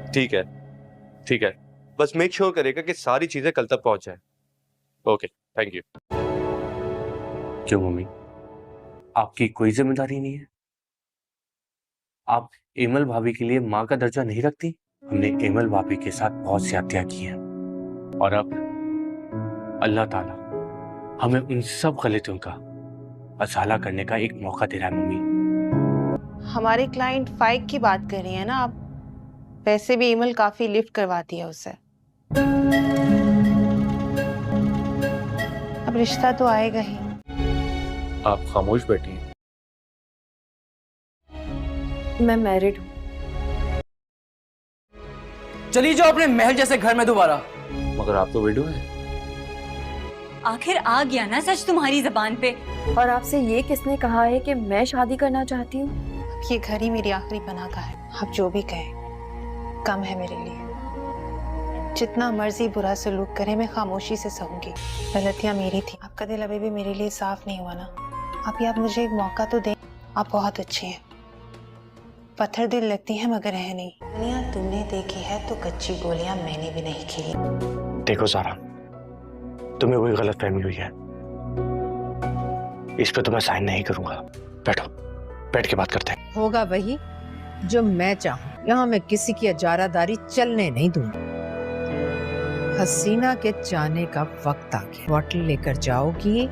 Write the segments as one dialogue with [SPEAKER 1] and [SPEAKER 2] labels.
[SPEAKER 1] ठीक है, ठीक है। बस मेक श्योर करेगा कि सारी चीजें कल तक पहुंच जाए। Okay, thank you. क्यों मम्मी, आपकी कोई जिम्मेदारी नहीं है? आप एमल भाभी के लिए माँ का दर्जा नहीं रखती? हमने एमल भाभी के साथ बहुत ज्यादतियां की हैं और अब अल्लाह ताला हमें उन सब गलतियों का असाला करने का एक मौका दे रहा है मम्मी।
[SPEAKER 2] हमारे क्लाइंट फाइक की बात कर रही है ना आप? वैसे भी ईमेल काफी लिफ्ट करवाती है उससे। अब रिश्ता तो आएगा ही।
[SPEAKER 1] आप खामोश बैठिए।
[SPEAKER 3] मैं मैरिड हूँ।
[SPEAKER 4] चली जाओ अपने महल जैसे घर में दोबारा।
[SPEAKER 1] मगर आप तो विडो हैं।
[SPEAKER 5] आखिर आ गया ना सच तुम्हारी जबान पे।
[SPEAKER 3] और आपसे ये किसने कहा है कि मैं शादी करना चाहती हूँ?
[SPEAKER 2] ये घर ही मेरी आखिरी पनाह का है। आप जो भी कहें कम है मेरे लिए। जितना मर्जी बुरा सलूक करे मैं खामोशी से सहूंगी। गलतियां मेरी थी। आपका दिल अभी भी मेरे लिए साफ नहीं हुआ ना? आप मुझे एक मौका तो दें। आप बहुत अच्छे हैं। पत्थर दिल लगती हैं मगर है नहीं। दुनिया तुमने देखी है तो कच्ची गोलियां मैंने भी नहीं खेली।
[SPEAKER 6] देखो सारा, तुम्हें कोई गलत फहमी हुई है, इस पे तो मैं साइन नहीं करूंगा। बैठो, बैठ के बात करते हैं।
[SPEAKER 7] होगा वही जो मैं चाहूँ। यहाँ मैं किसी की अजारादारी चलने नहीं दूंगी। हसीना के जाने का वक्त आ गया। बॉटल लेकर जाओगी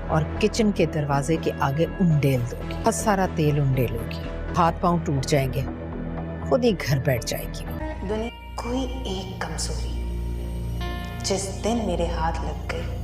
[SPEAKER 7] और किचन के दरवाजे के आगे उंडेल दोगी। बहुत सारा तेल उंडेलोगी, हाथ पांव टूट जाएंगे, खुद ही घर बैठ जाएगी।
[SPEAKER 2] दुनिया कोई एक कमजोरी जिस दिन मेरे हाथ लग गई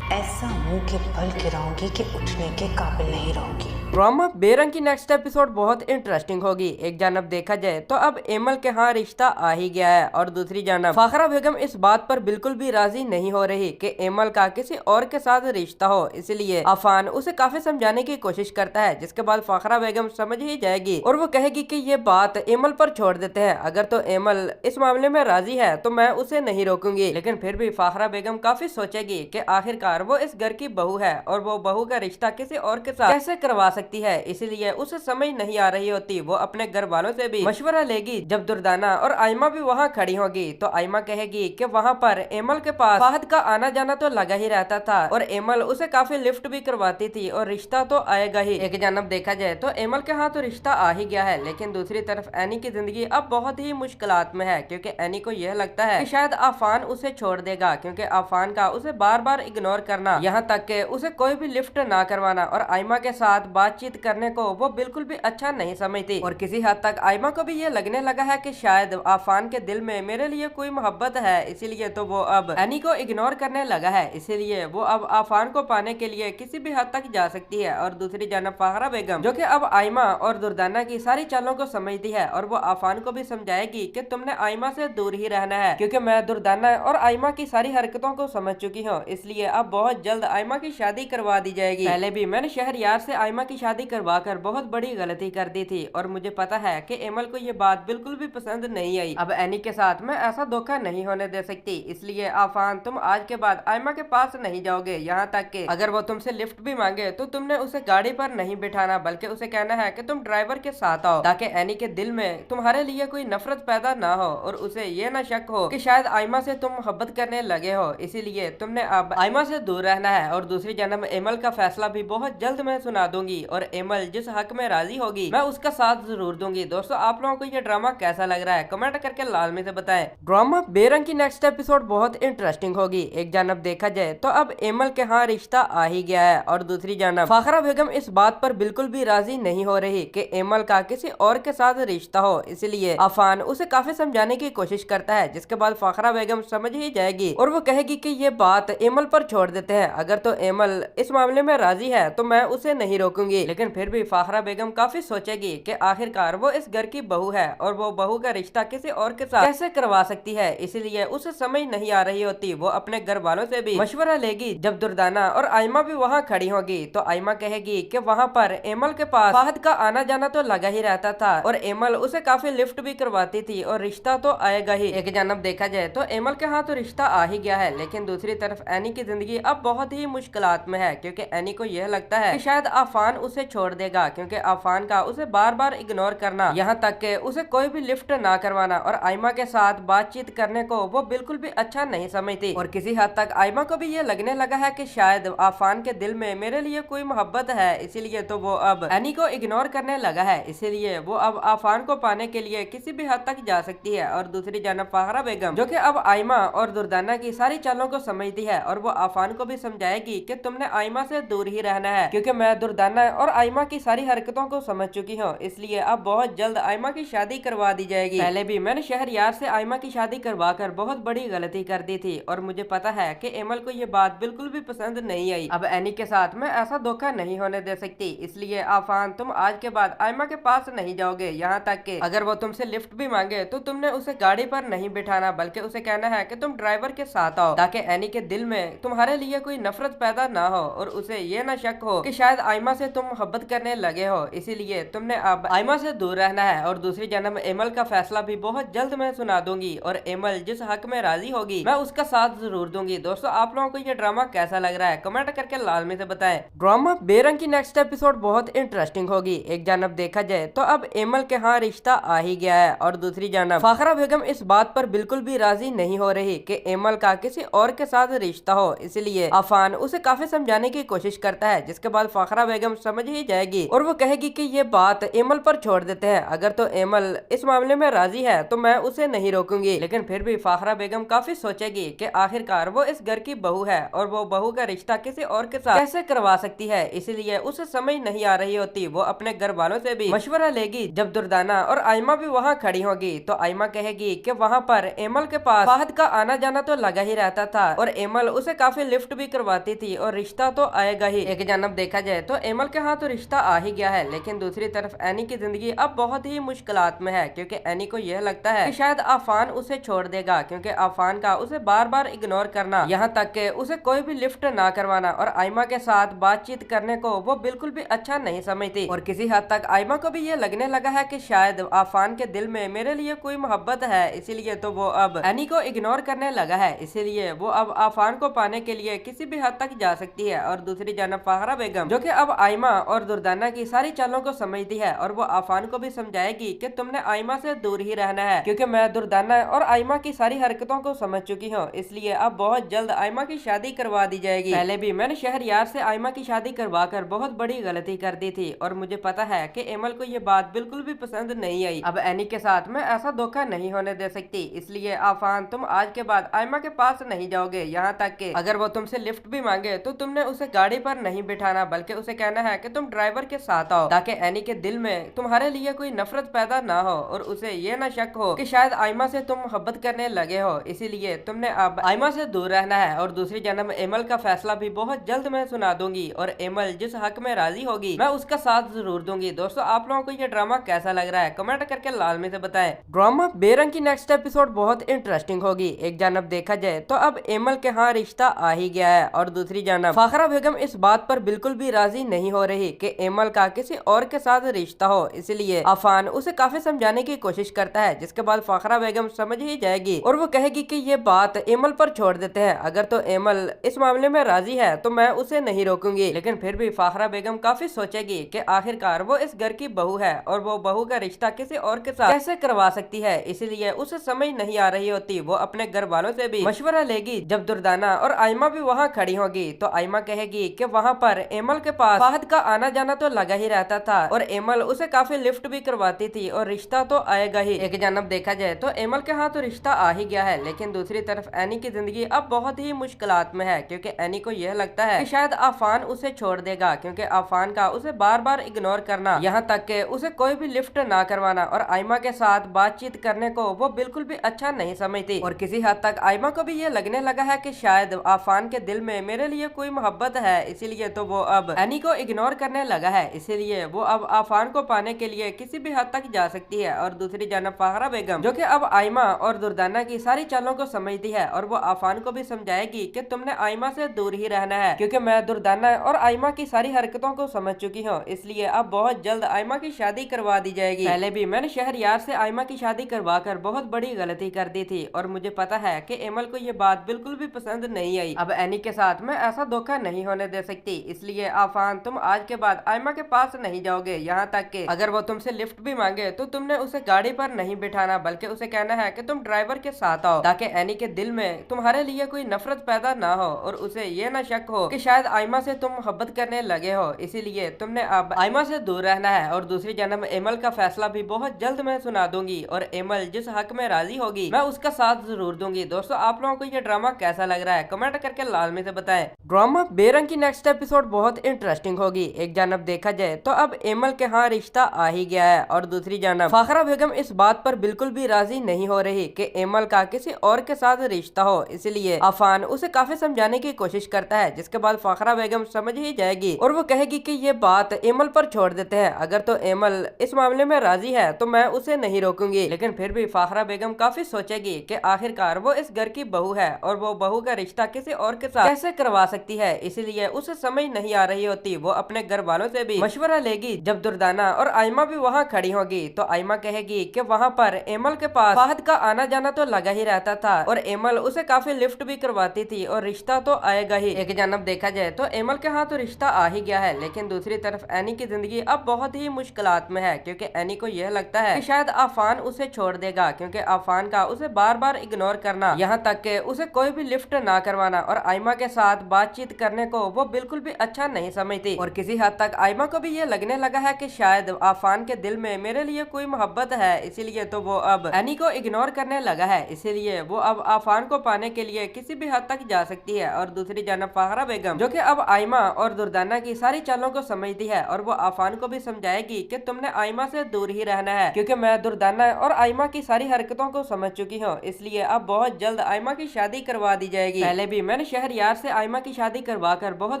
[SPEAKER 2] ऐसा मुंह के बल गिराऊंगी कि उठने के काबिल नहीं रहूंगी।
[SPEAKER 4] ड्रामा बेरंग की नेक्स्ट एपिसोड बहुत इंटरेस्टिंग होगी। एक जानब देखा जाए तो अब एमल के यहाँ रिश्ता आ ही गया है और दूसरी जानब फाखरा बेगम इस बात पर बिल्कुल भी राजी नहीं हो रही कि एमल का किसी और के साथ रिश्ता हो। इसलिए अफान उसे काफी समझाने की कोशिश करता है, जिसके बाद फाखरा बेगम समझ ही जाएगी और वो कहेगी कि ये बात एमल पर छोड़ देते हैं। अगर तो एमल इस मामले में राजी है तो मैं उसे नहीं रोकूंगी। लेकिन फिर भी फाखरा बेगम काफी सोचेगी कि आखिरकार वो इस घर की बहू है और वो बहू का रिश्ता किसी और के साथ कैसे करवा सकती है। इसलिए उसे समझ नहीं आ रही होती। वो अपने घर वालों से भी मशवरा लेगी। जब दुर्दाना और आयमा भी वहाँ खड़ी होगी तो आयमा कहेगी कि वहाँ पर एमल के पास फाहद का आना जाना तो लगा ही रहता था और एमल उसे काफी लिफ्ट भी करवाती थी और रिश्ता तो आएगा ही। एक जानब देखा जाए तो एमल के यहाँ तो रिश्ता आ ही गया है, लेकिन दूसरी तरफ एनी की जिंदगी अब बहुत ही मुश्किलात में है, क्योंकि एनी को यह लगता है कि शायद आफान उसे छोड़ देगा, क्योंकि आफान का उसे बार बार इग्नोर करना, यहाँ तक के उसे कोई भी लिफ्ट ना करवाना और आयमा के साथ बातचीत करने को वो बिल्कुल भी अच्छा नहीं समझती। और किसी हद तक आयमा को भी ये लगने लगा है कि शायद आफान के दिल में मेरे लिए कोई मोहब्बत है, इसीलिए तो वो अब एनी को इग्नोर करने लगा है। इसीलिए वो अब आफान को पाने के लिए किसी भी हद तक जा सकती है। और दूसरी जानब फाहरा बेगम जो कि अब आयमा और दुर्दाना की सारी चालों को समझती है और वो आफान को भी समझाएगी कि तुमने आयमा से दूर ही रहना है, क्योंकि मैं दुर्दाना और आयमा की सारी हरकतों को समझ चुकी हूँ। इसलिए अब बहुत जल्द आयमा की शादी करवा दी जाएगी। पहले भी मैंने शहरयार से आयमा की शादी करवा कर बहुत बड़ी गलती कर दी थी और मुझे पता है कि एमल को ये बात बिल्कुल भी पसंद नहीं आई। अब एनी के साथ मैं ऐसा धोखा नहीं होने दे सकती। इसलिए आफान, तुम आज के बाद आयमा के पास नहीं जाओगे। यहाँ तक कि अगर वो तुमसे लिफ्ट भी मांगे तो तुमने उसे गाड़ी पर नहीं बिठाना, बल्कि उसे कहना है कि तुम ड्राइवर के साथ आओ, ताकि एनी के दिल में तुम्हारे लिए कोई नफरत पैदा ना हो और उसे ये ना शक हो कि शायद आयमा से तुम मोहब्बत करने लगे हो। इसीलिए तुमने अब आयमा से दूर रहना है। और दूसरी जन्म एमल का फैसला भी बहुत जल्द मैं सुना दूंगी और एमल जिस हक में राजी होगी मैं उसका साथ जरूर दूंगी। दोस्तों, आप लोगों को ये ड्रामा कैसा लग रहा है कमेंट करके लाजमी से बताएं। ड्रामा बेरंग की नेक्स्ट एपिसोड बहुत इंटरेस्टिंग होगी। एक जानब देखा जाए तो अब एमल के यहाँ रिश्ता आ ही गया है और दूसरी जानब फाखरा बेगम इस बात पर बिल्कुल भी राजी नहीं हो रही कि एमल का किसी और के साथ रिश्ता हो। इसलिए अफान उसे काफी समझाने की कोशिश करता है, जिसके बाद फाखरा बेगम समझ ही जाएगी और वो कहेगी कि ये बात एमल पर छोड़ देते हैं। अगर तो एमल इस मामले में राजी है तो मैं उसे नहीं रोकूंगी। लेकिन फिर भी फाखरा बेगम काफी सोचेगी कि आखिरकार वो इस घर की बहू है और वो बहू का रिश्ता किसी और के साथ कैसे करवा सकती है। इसलिए उसे समझ नहीं आ रही होती। वो अपने घर वालों से भी मशवरा लेगी। जब दुर्दाना और आयमा भी वहाँ खड़ी होगी तो आयमा कहेगी कि वहाँ पर एमल के पास फाहद का आना जाना तो लगा ही रहता था और एमल उसे काफी लिफ्ट भी करवाती थी और रिश्ता तो आएगा ही। एक जानब देखा जाए तो एमल के यहाँ तो रिश्ता आ ही गया है, लेकिन दूसरी तरफ एनी की जिंदगी अब बहुत ही मुश्किलात में है, क्योंकि एनी को यह लगता है कि शायद आफान उसे छोड़ देगा, क्योंकि आफान का उसे बार बार इग्नोर करना, यहाँ तक कि उसे कोई भी लिफ्ट ना करवाना और आयमा के साथ बातचीत करने को वो बिल्कुल भी अच्छा नहीं समझती। और किसी हद तक आयमा को भी ये लगने लगा है कि शायद आफान के दिल में मेरे लिए कोई मोहब्बत है, इसीलिए तो वो अब एनी को इग्नोर करने लगा है। इसीलिए वो अब आफान को पाने के लिए किसी भी हद तक जा सकती है। और दूसरी जानब फाखरा बेगम, जो कि अब आयमा और दुर्दाना की सारी चालों को समझती है, और वो आफान को भी समझाएगी कि तुमने आयमा से दूर ही रहना है, क्योंकि मैं दुर्दाना और आयमा की सारी हरकतों को समझ चुकी हूँ। इसलिए अब बहुत जल्द आयमा की शादी करवा दी जाएगी। पहले भी मैंने शहरयार से आयमा की शादी करवा कर बहुत बड़ी गलती कर दी थी, और मुझे पता है कि एमल को ये बात बिल्कुल भी पसंद नहीं आई। अब एनी के साथ मैं ऐसा धोखा नहीं होने दे सकती। इसलिए आफान, तुम आज के बाद आयमा के पास नहीं जाओगे, यहाँ तक कि अगर वो तुमसे लिफ्ट भी मांगे तो तुमने उसे गाड़ी पर नहीं बिठाना, बल्कि उसे कहना है कि तुम ड्राइवर के साथ आओ, ताकि एनी के दिल में तुम्हारे लिए कोई नफरत पैदा ना हो और उसे ये ना शक हो कि शायद आयमा से तुम मोहब्बत करने लगे हो। इसीलिए तुमने अब आयमा से दूर रहना है। और दूसरी जन्म एमल का फैसला भी बहुत जल्द मैं सुना दूंगी, और एमल जिस हक में राजी होगी मैं उसका साथ जरूर दूंगी। दोस्तों, आप लोगों को ये ड्रामा कैसा लग रहा है कमेंट करके लाजमी से बताएं। ड्रामा बेरंग की नेक्स्ट एपिसोड बहुत इंटरेस्टिंग होगी। एक जानब देखा जाए तो अब एमल के यहाँ रिश्ता आ ही गया है, और दूसरी जानब फाखरा बेगम इस बात पर बिल्कुल भी राजी नहीं हो रही कि एमल का किसी और के साथ रिश्ता हो। इसलिए आफान उसे काफी समझाने की कोशिश करता है, जिसके बाद फाखरा बेगम समझ ही जाएगी और वो कहेगी कि ये बात एमल पर छोड़ देते हैं। अगर तो एमल इस मामले में राजी है तो मैं उसे नहीं रोकूंगी। लेकिन फिर भी फाखरा बेगम काफी सोचेगी कि आखिरकार वो इस घर की बहू है, और वो बहू का रिश्ता किसी और के साथ कैसे करवा सकती है। इसलिए उसे समझ नहीं आ रही होती। वो अपने घर वालों से भी मशवरा लेगी। जब दुर्दाना और आयमा भी वहाँ खड़ी होगी तो आयमा कहेगी कि वहाँ पर एमल के पास फाहद का आना जाना तो लगा ही रहता था, और एमल उसे काफी लिफ्ट भी करवाती थी, और रिश्ता तो आएगा ही। एक जानब देखा जाए तो एमल के यहाँ तो रिश्ता आ ही गया है, लेकिन दूसरी तरफ एनी की जिंदगी अब बहुत ही मुश्किलात में है, क्योंकि एनी को यह लगता है कि शायद आफान उसे छोड़ देगा, क्योंकि आफान का उसे बार बार इग्नोर करना, यहाँ तक कि उसे कोई भी लिफ्ट ना करवाना और आयमा के साथ बातचीत करने को वो बिल्कुल भी अच्छा नहीं समझती। और किसी हद तक आयमा को भी ये लगने लगा है कि शायद आफान के दिल में मेरे लिए कोई मोहब्बत है, इसीलिए तो वो अब एनी को इग्नोर करने लगा है। इसीलिए वो अब आफान को पाने के लिए किसी भी हद तक जा सकती है। और दूसरी जानब फाखरा बेगम, जो कि अब आयमा और दुर्दाना की सारी चालों को समझती है, और वो आफान को भी समझाएगी कि तुमने आयमा से दूर ही रहना है, क्योंकि मैं दुर्दाना और आयमा की सारी हरकतों को समझ चुकी हूँ। इसलिए अब बहुत जल्द आयमा की शादी करवा दी जाएगी। पहले भी मैंने शहरयार से आयमा की शादी करवा कर बहुत बड़ी गलती कर दी थी, और मुझे पता है कि एमल को ये बात बिल्कुल भी पसंद नहीं आई। अब एनी के साथ मैं ऐसा धोखा नहीं होने दे सकती। इसलिए आफान, तुम आज के बाद आयमा के पास नहीं जाओगे, यहाँ तक कि अगर वो तुमसे लिफ्ट भी मांगे तो तुमने उसे गाड़ी पर नहीं बिठाना, बल्कि उसे कहना है कि तुम ड्राइवर के साथ आओ, ताकि एनी के दिल में तुम्हारे लिए कोई नफरत पैदा ना हो और उसे ये ना शक हो कि शायद आयमा से तुम मोहब्बत करने लगे हो। इसीलिए तुमने अब आयमा से दूर रहना है। और दूसरी जन्म एमल का फैसला भी बहुत जल्द मैं सुना दूंगी, और एमल जिस हक में राजी होगी मैं उसका साथ जरूर दूंगी। दोस्तों, आप लोगों को ये ड्रामा कैसा लग रहा है कमेंट करके लाजमी से बताएं। ड्रामा बेरंग की नेक्स्ट एपिसोड बहुत इंटरेस्टिंग होगी। एक जानब देखा जाए तो अब एमल के यहाँ रिश्ता आ ही गया है, और दूसरी जानब फाखरा बेगम इस बात पर बिल्कुल भी राजी नहीं हो रही कि एमल का किसी और के साथ रिश्ता हो। इसलिए आफान उसे काफी समझाने की कोशिश करता है, जिसके बाद फाखरा बेगम समझ ही जाएगी और वो कहेगी कि ये बात एमल पर छोड़ देते हैं। अगर तो एमल इस मामले में राजी है तो मैं उसे नहीं रोकूंगी। लेकिन फिर भी फाखरा बेगम काफी सोचेगी कि आखिरकार वो इस घर की बहू है, और वो बहू का रिश्ता किसी और के साथ कैसे करवा सकती है। इसलिए उसे समझ नहीं आ रही होती। वो अपने घर वालों से भी मशवरा लेगी। जब दुर्दाना और आयमा भी वहाँ खड़ी होगी तो आयमा कहेगी कि वहाँ पर एमल के पास फाहद का आना जाना तो लगा ही रहता था, और एमल उसे काफी लिफ्ट भी करवाती थी, और रिश्ता तो आएगा ही। एक जानब देखा जाए तो एमल के यहाँ तो रिश्ता आ ही गया है, लेकिन दूसरी तरफ एनी की जिंदगी अब बहुत ही मुश्किलात में है, क्योंकि एनी को यह लगता है कि शायद आफान उसे छोड़ देगा, क्योंकि आफान का उसे बार बार इग्नोर करना, यहाँ तक कि उसे कोई भी लिफ्ट ना करवाना और आयमा के साथ बातचीत करने को वो बिल्कुल भी अच्छा नहीं समझती। और किसी हद तक आयमा को भी ये लगने लगा है कि शायद आफान के दिल में मेरे लिए कोई मोहब्बत है, इसीलिए तो वो अब एनी को इग्नोर करने लगा है। इसीलिए वो अब आफान को पाने के लिए किसी भी हद तक जा सकती है। और दूसरी जानब फाखरा बेगम, जो कि अब आयमा और दुर्दाना की सारी चालों को समझती है, और वो आफान को भी समझाएगी कि तुमने आयमा से दूर ही रहना है, क्योंकि मैं दुर्दाना और आयमा की सारी हरकतों को समझ चुकी हूँ। इसलिए अब बहुत जल्द आयमा की शादी करवा दी जाएगी। पहले भी मैंने शहरयार से आयमा की शादी करवा कर बहुत बड़ी गलती कर दी थी, और मुझे पता है कि एमल को ये बात बिल्कुल भी पसंद नहीं आई। अब एनी के साथ मैं ऐसा धोखा नहीं होने दे सकती। इसलिए आफान, तुम आज के बाद आयमा के पास नहीं जाओगे, यहाँ तक कि अगर वो तुमसे लिफ्ट भी मांगे तो तुमने उसे गाड़ी पर नहीं बिठाना, बल्कि उसे कहना है कि तुम ड्राइवर के साथ आओ, ताकि एनी के दिल में तुम्हारे लिए कोई नफरत पैदा ना हो और उसे ये ना शक हो कि शायद आयमा से तुम मोहब्बत करने लगे हो, इसीलिए तुमने अब आयमा से दूर रहना है। और दूसरी जन्म एमल का फैसला भी बहुत जल्द मैं सुना दूंगी और एमल जिस हक में राजी होगी मैं उसका साथ जरूर दूंगी। दोस्तों, आप लोगों को ये ड्रामा कैसा लग रहा है कमेंट करके लाजमी से बताएं। ड्रामा बेरंग की नेक्स्ट एपिसोड बहुत इंटरेस्टिंग होगी। एक जानब देखा जाए तो अब एमल के यहाँ रिश्ता आ ही गया है और दूसरी जानब फाखरा बेगम इस बात पर बिल्कुल भी राजी नहीं हो रही कि एमल का किसी और के साथ रिश्ता हो, इसलिए अफान उसे काफी समझाने की कोशिश करता है, जिसके बाद फाखरा बेगम समझ ही जाएगी और वो कहेगी कि ये बात एमल पर छोड़ देते हैं, अगर तो एमल इस मामले में राजी है तो मैं उसे नहीं रोकूंगी। लेकिन फिर भी फाखरा बेगम काफी सोचेगी कि आखिरकार वो इस घर की बहू है और वो बहू का रिश्ता किसी और के साथ कैसे करवा सकती है, इसलिए उसे समझ नहीं आ रही होती। वो अपने घर वालों से भी मशवरा लेगी। जब दुर्दाना और आयमा भी वहाँ खड़ी होगी तो आयमा कहेगी कि वहाँ पर एमल के पास फाहद का आना जाना तो लगा ही रहता था और एमल उसे काफी लिफ्ट भी करवाती थी और रिश्ता तो आएगा ही। एक जानब देखा जाए तो एमल के हाथ तो रिश्ता आ ही गया है, लेकिन दूसरी तरफ एनी की जिंदगी अब बहुत ही मुश्किलात में है, क्योंकि एनी को यह लगता है कि शायद आफान उसे छोड़ देगा, क्योंकि आफान का उसे बार बार इग्नोर करना, यहाँ तक कि उसे कोई भी लिफ्ट ना करवाना और आयमा के साथ बातचीत करने को वो बिल्कुल भी अच्छा नहीं समझती। और किसी हद तक आयमा को भी ये लगने लगा है कि शायद आफान के दिल में मेरे लिए कोई मोहब्बत है, इसीलिए तो वो अब एनी को इग्नोर करने लगा है, इसीलिए वो अब आफान को पाने के लिए किसी भी हद तक जा सकती है। और दूसरी जानब फाखरा बेगम जो कि अब आयमा और दुर्दाना की सारी चालों को समझती है और वो आफान को भी समझाएगी कि तुमने आयमा से दूर ही रहना है, क्योंकि मैं दुर्दाना और आयमा की सारी हरकतों को समझ चुकी हूँ, इसलिए अब बहुत जल्द आयमा की शादी करवा दी जाएगी। पहले भी मैंने शहरयार से आयमा की शादी करवा कर बहुत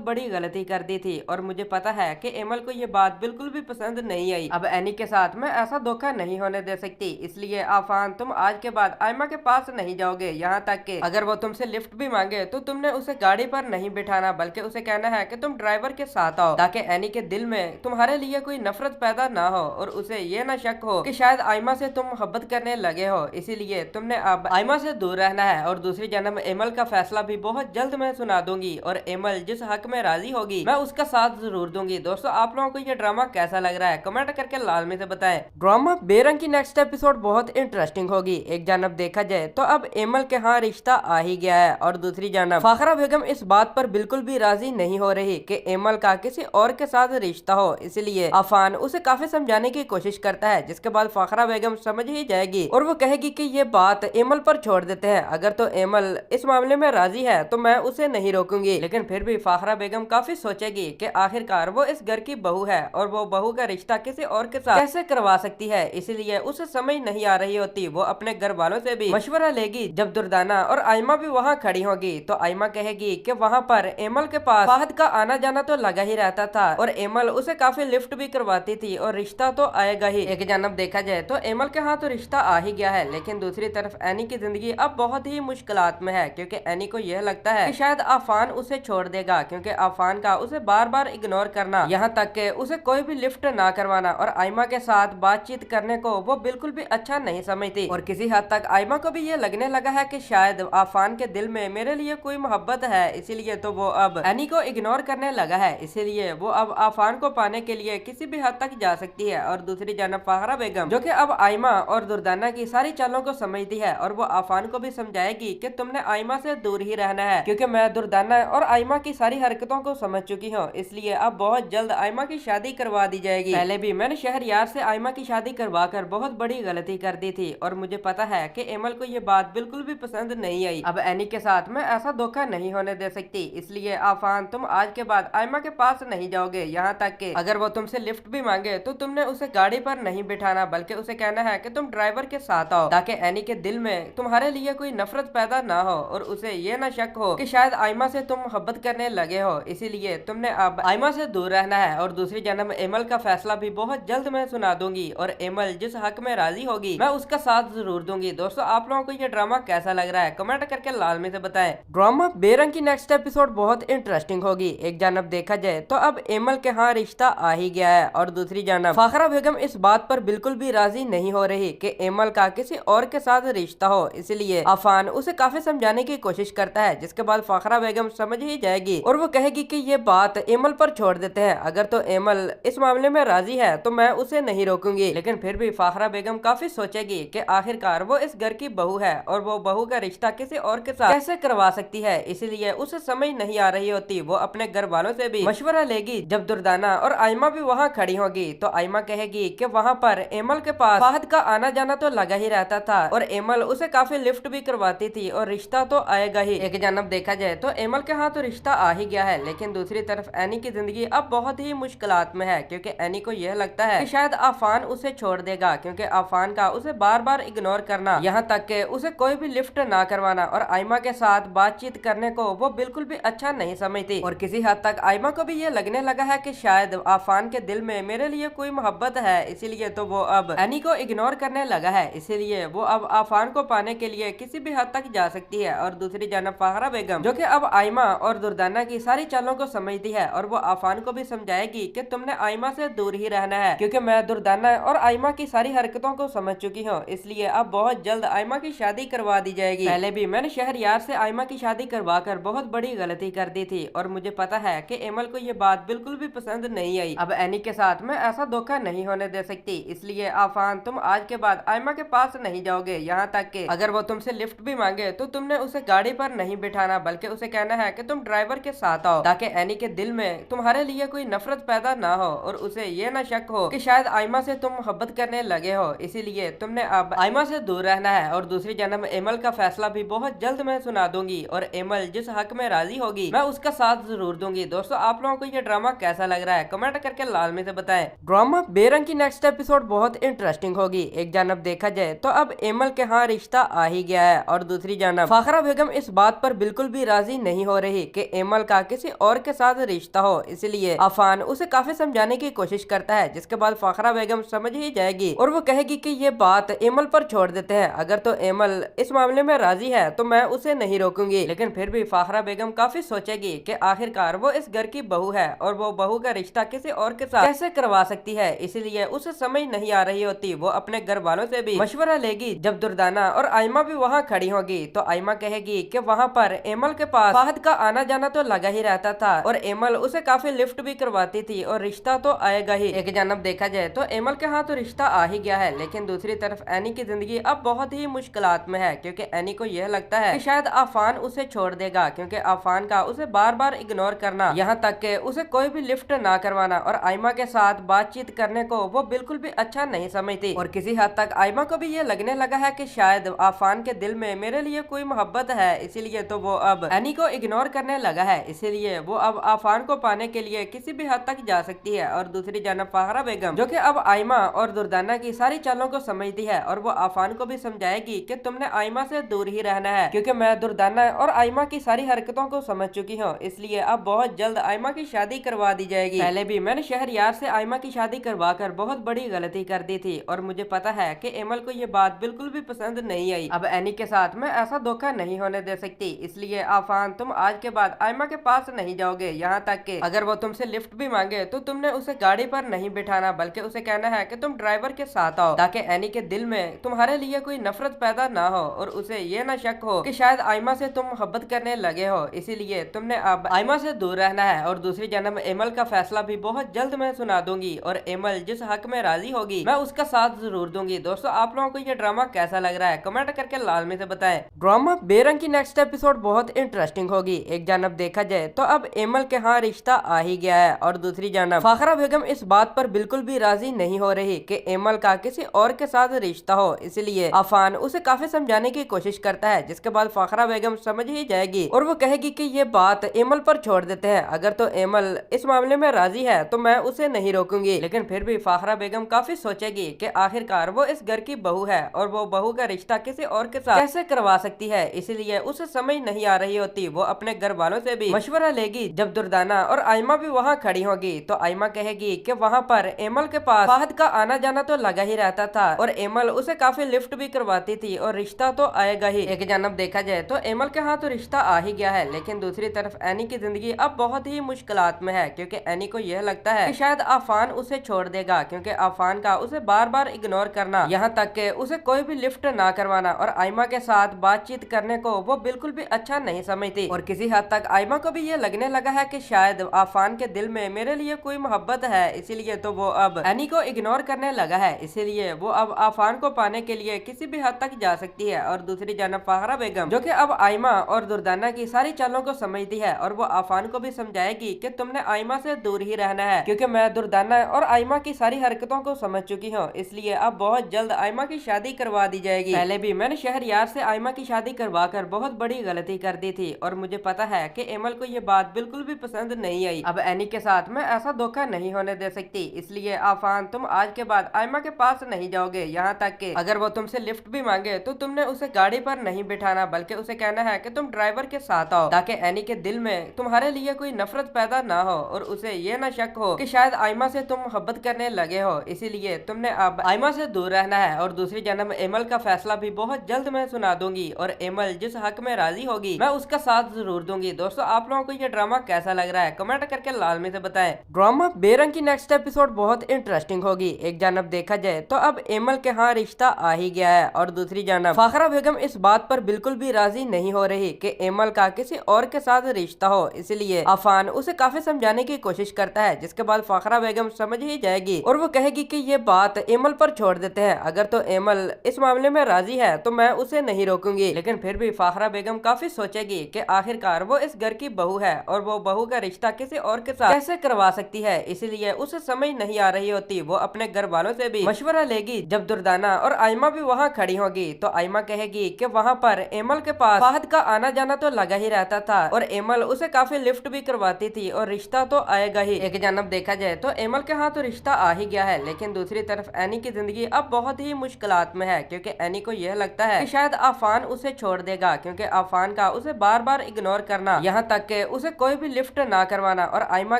[SPEAKER 4] बड़ी गलती कर दी थी और मुझे पता है कि एमल को ये बात बिल्कुल भी पसंद नहीं आई। अब एनी के साथ मैं ऐसा धोखा नहीं होने दे सकती, इसलिए आफान तुम आज के बाद आयमा के पास नहीं जाओगे, यहाँ तक कि अगर वो तुमसे लिफ्ट भी मांगे तो तुमने उसे गाड़ी पर नहीं बिठाना, बल्कि उसे कहना है कि तुम ड्राइवर के साथ आओ, ताकि एनी के दिल में तुम्हारे लिए कोई नफरत पैदा ना हो और उसे ये ना शक हो कि शायद आयमा से तुम मोहब्बत करने लगे हो, इसीलिए तुमने अब आयमा से दूर रहना है। और दूसरी जन्म एमल का फैसला भी बहुत जल्द मैं सुना दूंगी और एमल जिस हक में राजी होगी मैं उसका साथ जरूर दूंगी। दोस्तों, आप लोगों को ये ड्रामा कैसा लग रहा है कमेंट करके लाजमी से बताएं। ड्रामा बेरंग की नेक्स्ट एपिसोड बहुत इंटरेस्टिंग होगी। एक जानब देखा जाए तो अब एमल के यहाँ रिश्ता आ ही गया है और दूसरी जानब फाखरा बेगम इस बात पर बिल्कुल भी राजी नहीं हो रही कि एमल का किसी और के साथ रिश्ता हो, इसलिए अफान उसे काफी समझाने की कोशिश करता है, जिसके बाद फाखरा बेगम समझ ही जाएगी और वो कहेगी कि ये बात एमल पर छोड़ देते हैं, अगर तो एमल इस मामले में राजी है तो मैं उसे नहीं रोकूंगी। लेकिन फिर भी फाखरा बेगम काफी सोचेगी कि आखिरकार वो इस घर की बहू है और वो बहू का रिश्ता किसी और के साथ कैसे करवा सकती है, इसलिए उसे समझ नहीं आ रही होती। वो अपने घर वालों से भी मशवरा लेगी। जब दुर्दाना और आयमा भी वहाँ खड़ी होगी तो आयमा कहेगी कि वहाँ पर एमल के पास फाहद का आना जाना तो लगा ही रहता था और एमल उसे काफी लिफ्ट भी करवाती थी और रिश्ता तो आएगा ही। एक जानब देखा जाए तो एमल के हाथ तो रिश्ता आ ही गया है, लेकिन दूसरी तरफ एनी की जिंदगी अब बहुत ही मुश्किलात में है, क्योंकि एनी को यह लगता है कि शायद आफान उसे छोड़ देगा, क्योंकि आफान का उसे बार बार इग्नोर करना, यहाँ तक कि उसे कोई भी लिफ्ट ना करवाना और आयमा के साथ बातचीत करने को वो बिल्कुल भी अच्छा नहीं समझती। और किसी हद तक आयमा को भी ये लगने लगा है कि शायद आफान के दिल में मेरे लिए कोई मोहब्बत है, इसीलिए तो वो अब एनी को इग्नोर करने लगा है, इसीलिए वो अब आफान को पाने के लिए किसी भी हद तक जा सकती है। और दूसरी जानब फाखरा बेगम जो कि अब आयमा और दुर्दाना की सारी चालों को समझती है और वो आफान को भी समझाएगी कि तुमने आयमा से दूर ही रहना है, क्योंकि मैं दुर्दाना और आयमा की सारी हरकतों को समझ चुकी हूँ, इसलिए अब बहुत जल्द आयमा की शादी करवा दी जाएगी। पहले भी मैंने शहरयार से आयमा की शादी करवा कर बहुत बड़ी गलती कर दी थी और मुझे पता है कि एमल को ये बात बिल्कुल भी पसंद नहीं आई। अब एनी के साथ मैं ऐसा धोखा नहीं होने दे सकती, इसलिए आफान तुम आज के बाद आयमा के पास नहीं जाओगे, यहाँ तक कि अगर वो तुमसे लिफ्ट भी मांगे तो तुमने उसे गाड़ी पर नहीं बिठाना, बल्कि उसे कहना है कि तुम ड्राइवर के साथ आओ, ताकि एनी के दिल में तुम्हारे लिए कोई नफरत पैदा ना हो और उसे ये ना शक हो कि शायद आयमा से तुम मोहब्बत करने लगे हो, इसीलिए तुमने अब आयमा से दूर रहना है। और दूसरी जन्म एमल का फैसला भी बहुत जल्द मैं सुना दूंगी और एमल जिस हक में राजी होगी मैं उसका साथ जरूर दूंगी। दोस्तों, आप लोगों को ये ड्रामा कैसा लग रहा है कमेंट करके लाजमी से बताएं। ड्रामा बेरंग की नेक्स्ट एपिसोड बहुत इंटरेस्टिंग होगी। एक जानब देखा जाए तो अब एमल के यहाँ रिश्ता आ ही गया है और दूसरी जानब फाखरा बेगम इस बात पर बिल्कुल भी राजी नहीं हो रही कि एमल का किसी और के साथ रिश्ता हो, इसलिए अफान उसे काफी समझाने की कोशिश करता है, जिसके बाद फाखरा बेगम समझ ही जाएगी और वो कहेगी कि ये बात एमल पर छोड़ देते हैं। अगर तो एमल इस मामले में राजी है तो मैं उसे नहीं रोकूंगी, लेकिन फिर भी फाखरा बेगम काफी सोचेगी कि आखिरकार वो इस घर की बहू है और वो बहू का रिश्ता किसी और के साथ कैसे करवा सकती है। इसीलिए उसे समझ नहीं आ रही होती। वो अपने घर वालों से भी मशवरा लेगी। जब दुर्दाना और आयमा भी वहाँ खड़ी होगी तो आयमा कहेगी कि वहाँ पर एमल के पास फाहद का आना जाना तो लगा ही रहता था और एमल उसे काफी लिफ्ट भी करवाती थी और रिश्ता तो आएगा ही। एक जानब देखा जाए तो एमल के हाथ तो रिश्ता आ ही गया है, लेकिन दूसरी तरफ एनी की जिंदगी अब बहुत ही मुश्किलात में है, क्योंकि एनी को यह लगता है कि शायद आफान उसे छोड़ देगा, क्योंकि आफान का उसे बार बार इग्नोर करना, यहाँ तक कि उसे कोई भी लिफ्ट ना करवाना और आयमा के साथ बातचीत करने को वो बिल्कुल भी अच्छा नहीं समझती। और किसी हद तक आयमा को भी ये लगने लगा है कि शायद आफान के दिल में मेरे लिए कोई मोहब्बत है, इसीलिए तो वो अब एनी को इग्नोर करने लगा है। इसीलिए वो अब आफान को पाने के लिए किसी भी हद तक जा सकती है। और दूसरी जानब फाहरा बेगम जो कि अब आयमा और दुर्दाना की सारी चालों को समझती है और वो आफान को भी समझाएगी कि तुमने आयमा से दूर ही रहना है, क्योंकि मैं दुर्दाना और आयमा की सारी हरकतों को समझ चुकी हूँ। इसलिए अब बहुत जल्द आयमा की शादी करवा दी जाएगी। पहले भी मैंने शहरयार से आयमा की शादी करवाकर बहुत बड़ी गलती कर दी थी और मुझे पता है कि एमल को ये बात बिल्कुल भी पसंद नहीं आई। अब एनी के साथ मैं ऐसा धोखा नहीं होने दे सकती। इसलिए आफान तुम आज के बाद आयमा के पास नहीं जाओगे, यहाँ तक कि अगर वो तुमसे लिफ्ट भी मांगे तो तुमने उसे गाड़ी पर नहीं बिठाना, बल्कि उसे कहना है कि तुम ड्राइवर के साथ आओ, ताकि एनी के दिल में तुम्हारे लिए कोई नफरत पैदा ना हो और उसे ये ना शक हो कि शायद आयमा से तुम मोहब्बत करने लगे हो। इसीलिए तुमने अब आयमा से दूर रहना है। और दूसरी जन्म एमल का फैसला भी बहुत जल्द मैं सुना दूंगी और एमल जिस हक में राजी होगी मैं उसका साथ जरूर दूंगी। दोस्तों, आप लोगों को ये ड्रामा कैसा लग रहा है कमेंट करके लाजमी से बताएं। ड्रामा बेरंग की नेक्स्ट एपिसोड बहुत इंटरेस्टिंग होगी। एक जानब देखा जाए तो अब एमल के यहाँ रिश्ता आ ही गया है और दूसरी जानब फाखरा बेगम इस बात पर बिल्कुल भी राजी नहीं हो रही कि एमल का किसी और के साथ रिश्ता हो। इसलिए आफान उसे काफी समझाने की कोशिश करता है, जिसके बाद फाखरा बेगम समझ ही जाएगी और वो कहेगी कि ये बात एमल पर छोड़ देते हैं। अगर तो एमल इस मामले में राजी है तो मैं उसे नहीं रोकूंगी, लेकिन फिर भी फाखरा बेगम काफी सोचेगी कि आखिरकार वो इस घर की बहू है और वो बहू का रिश्ता किसी और के साथ कैसे करवा सकती है। इसीलिए उसे समझ नहीं आ रही होती। वो अपने घर वालों से भी मशवरा लेगी। जब दुर्दाना और आयमा भी वहाँ खड़ी होगी तो आयमा कहेगी कि वहाँ पर एमल के पास फाहद का आना जाना तो लगा ही रहता था और एमल उसे काफी लिफ्ट भी करवाती थी और रिश्ता तो आएगा ही। एक जानब देखा जाए तो एमल के हाथ तो रिश्ता आ ही गया है, लेकिन दूसरी तरफ एनी की जिंदगी अब बहुत ही मुश्किलात में है, क्योंकि एनी को यह लगता है कि शायद आफान उसे छोड़ देगा, क्योंकि आफान का उसे बार बार इग्नोर करना, यहाँ तक कि उसे कोई भी लिफ्ट ना करवाना और आयमा के साथ बातचीत करने को वो बिल्कुल भी अच्छा नहीं समझती। और किसी हद तक आयमा को भी ये लगने लगा है कि शायद आफान के दिल में मेरे लिए कोई मोहब्बत है, इसीलिए तो वो अब एनी को इग्नोर करने लगा है। इसीलिए वो अब आफान को पाने के लिए किसी भी हद तक जा सकती है। और दूसरी जानब फाहरा बेगम जो कि अब आयमा और दुर्दाना की सारी चालों को समझती है और वो आफान को भी समझाएगी कि तुमने आयमा से दूर ही रहना है, क्योंकि मैं दुर्दाना और आयमा की सारी हरकतों को समझ चुकी हूँ। इसलिए अब बहुत जल्द आयमा की शादी करवा दी जाएगी। पहले भी मैंने शहरयार से आयमा की शादी करवा कर बहुत बड़ी गलती कर दी थी और मुझे पता है कि एमल को ये बात बिल्कुल भी पसंद नहीं आई। अब एनी के साथ मैं ऐसा धोखा नहीं होने दे सकती। इसलिए आफान तुम आज के बाद आयमा के पास नहीं जाओगे, यहाँ तक कि अगर वो तुमसे लिफ्ट भी मांगे तो तुमने उसे गाड़ी पर नहीं बिठाना, बल्कि उसे कहना है कि तुम ड्राइवर के साथ आओ, ताकि एनी के दिल में तुम्हारे लिए कोई नफरत पैदा ना हो और उसे ये ना शक हो कि शायद आयमा से तुम मोहब्बत करने लगे हो। इसीलिए तुमने अब आयमा से दूर रहना है। और दूसरी जन्म एमल का फैसला भी बहुत जल्द मैं सुना दूंगी और एमल जिस हक में राजी होगी मैं उसका साथ जरूर दूंगी। दोस्तों, आप लोगों को ये ड्रामा कैसा लग रहा है कमेंट करके लाजमी से बताएं। ड्रामा बेरंग की नेक्स्ट एपिसोड बहुत इंटरेस्टिंग होगी। एक जानब देखा जाए तो अब एमल के यहाँ रिश्ता आ ही गया है और दूसरी जानब फाखरा बेगम इस बात पर बिल्कुल भी राजी नहीं हो रही कि एमल का किसी और के साथ रिश्ता हो। इसलिए आफान उसे काफी समझाने की कोशिश करता है, जिसके बाद फाखरा बेगम समझ ही जाएगी और वो कहेगी कि ये बात एमल पर छोड़ देते हैं। अगर तो एमल इस मामले में राजी है तो मैं उसे नहीं रोकूंगी, लेकिन फिर भी फाखरा बेगम काफी सोचेगी कि आखिरकार वो इस घर की बहू है और वो बहू का रिश्ता किसी और के साथ कैसे करवा सकती है। इसीलिए उसे समझ नहीं आ रही होती। वो अपने घर वालों से भी मशवरा लेगी। जब दुर्दाना और आयमा भी वहाँ खड़ी होगी तो आयमा कहेगी कि वहाँ पर एमल के पास फाहद का आना जाना तो लगा ही रहता था और एमल उसे काफी लिफ्ट भी करवाती थी और रिश्ता तो आएगा ही। एक जानब देखा जाए तो एमल के यहाँ तो रिश्ता आ ही गया है, लेकिन दूसरी तरफ एनी की जिंदगी अब बहुत ही मुश्किलात में है, क्योंकि एनी को यह लगता है कि शायद आफान उसे छोड़ देगा, क्योंकि आफान का उसे बार बार इग्नोर करना, यहाँ तक कि उसे कोई भी लिफ्ट ना करवाना और आयमा के साथ बातचीत करने को वो बिल्कुल भी अच्छा नहीं समझती। और किसी हद तक आयमा को भी ये लगने लगा है कि शायद आफान के दिल में मेरे लिए कोई मोहब्बत है, इसीलिए तो वो अब एनी को इग्नोर करने लगा है। इसीलिए वो अब आफान को पाने के लिए किसी भी हद तक जा सकती है। और दूसरी जानब फाखरा बेगम जो कि अब आयमा और दुर्दाना की सारी चालों को समझती है और वो आफान को भी समझाएगी कि तुमने आयमा से दूर ही रहना है, क्योंकि मैं दुर्दाना और आयमा की सारी हरकतों को समझ चुकी हूँ। इसलिए अब बहुत जल्द आयमा की शादी करवा दी जाएगी। पहले भी मैंने शहरयार से आयमा की शादी करवा कर बहुत बड़ी गलती कर दी थी और मुझे पता है कि एमल को ये बात बिल्कुल भी पसंद नहीं आई। अब एनी के साथ मैं ऐसा धोखा नहीं होने दे सकती। इसलिए आफान तुम आज के बाद आयमा के पास नहीं जाओगे, यहाँ तक कि अगर वो तुमसे लिफ्ट भी मांगे तो तुमने उसे गाड़ी पर नहीं बिठाना, बल्कि उसे कहना है कि तुम ड्राइवर के साथ आओ, ताकि एनी के दिल में तुम्हारे लिए कोई नफरत पैदा ना हो और उसे ये ना शक हो कि शायद आयमा से तुम मोहब्बत करने लगे हो। इसीलिए तुमने अब आयमा से दूर रहना है। और दूसरी जन्म एमल का फैसला भी बहुत जल्द मैं सुना दूंगी और एमल जिस हक में राजी होगी मैं उसका साथ जरूर दूंगी। दोस्तों, आप लोगों को ये ड्रामा कैसा लग रहा है कमेंट करके लाजमी से बताएं। ड्रामा बेरंग की नेक्स्ट एपिसोड बहुत इंटरेस्टिंग होगी। एक जानब देखा जाए तो अब एमल के यहाँ रिश्ता आ ही गया है और दूसरी जानब फाखरा बेगम इस बात पर बिल्कुल भी राजी नहीं हो रही कि एमल का किसी और के साथ रिश्ता हो। इसलिए आफान उसे काफी समझाने की कोशिश करता है, जिसके बाद फाखरा बेगम समझ ही जाएगी और वो कहेगी कि ये बात एमल पर छोड़ देते हैं। अगर तो एमल इस मामले में राजी है तो मैं उसे नहीं रोकूंगी। लेकिन फिर भी फाखरा बेगम काफी सोचेगी कि आखिरकार वो इस घर की बहू है और वो बहू का रिश्ता किसी और के साथ कैसे करवा सकती है। इसलिए उसे समझ नहीं आ रही होती। वो अपने घर वालों से भी मशवरा लेगी। जब दुर्दाना और आयमा भी वहाँ खड़ी होगी तो आयमा कहेगी कि वहाँ पर एमल के पास फाहद का आना जाना तो लगा ही रहता था और एमल उसे काफी लिफ्ट भी करवाती थी और रिश्ता तो आएगा ही। एक जानब देखा जाए तो एमल के हाथ तो रिश्ता आ ही गया है, लेकिन दूसरी तरफ एनी की जिंदगी अब बहुत ही मुश्किलात में है, क्योंकि एनी को यह लगता है कि शायद आफान उसे छोड़ देगा, क्योंकि आफान का उसे बार बार इग्नोर करना, यहाँ तक कि उसे कोई भी लिफ्ट ना करवाना और आयमा